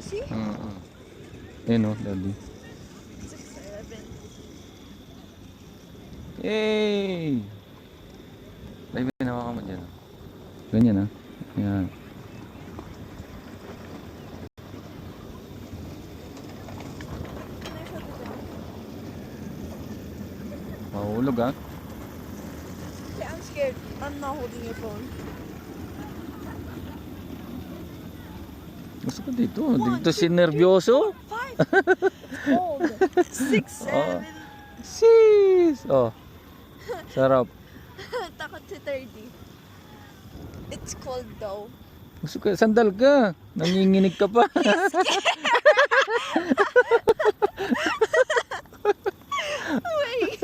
See? Ayun o, daddy. 6, 7. Yay! Ay, may nawakan mo dyan. Ganyan ah. Ayan. Mahulog ah. Yeah, I'm scared. I'm not holding your phone. Gusto ko dito. 1, Dito si 2, 3, nervyoso. 4, 5. Hold. 6, 7. Sis! Oh. Sarap. Takot si 30. It's cold though. Gusto ko, sandal ka. Nanginginig ka pa. Wait.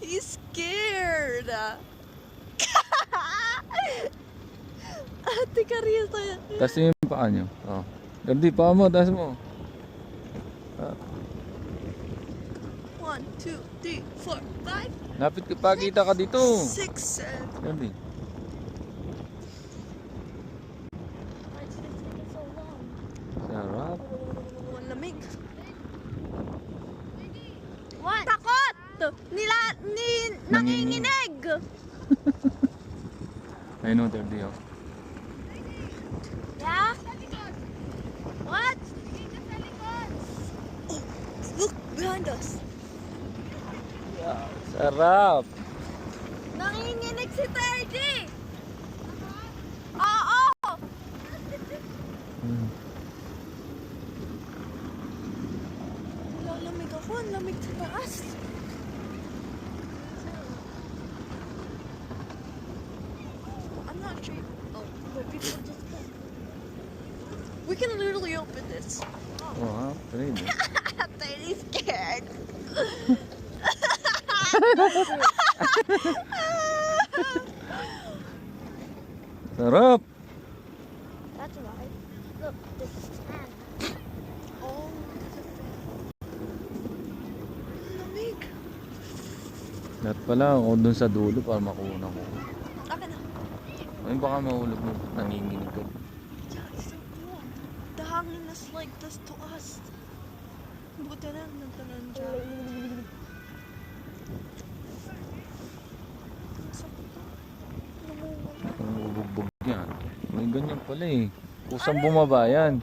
He's scared. Ate Carissa. Taas mo yung paa nyo. Oh. Gandi, paa mo. Taas mo. 1, 2, 3, 4, 5. Lapit ka pa. Kita ka dito. 6, 7. Gandi. Why did it take so long? Sarap. Ang lamig. What? Takot! Nanginginig! Ayun o, 30 oh. Yeah? What? Oh, look behind us. Sarap. Nanginginig si Terdy! Oo! Lalamig ako, ang lamig sa taas. I'm not sure. Oh, but people just go. We can literally open this. Oh ha, trade. Terdy's scared. Sarap. That's right. Look, this is fan. Oh, lamig. Lahat pala ako dun sa dulo para makuha ko. Akin na. Ay baka mahulog mo. Nanginginig ka. Yeah, it's so cool. The hangin is like this to us. Buti na nagtanan dyan. Ang bubugbog yan. May ganyan pala eh. Kusang bumaba yan.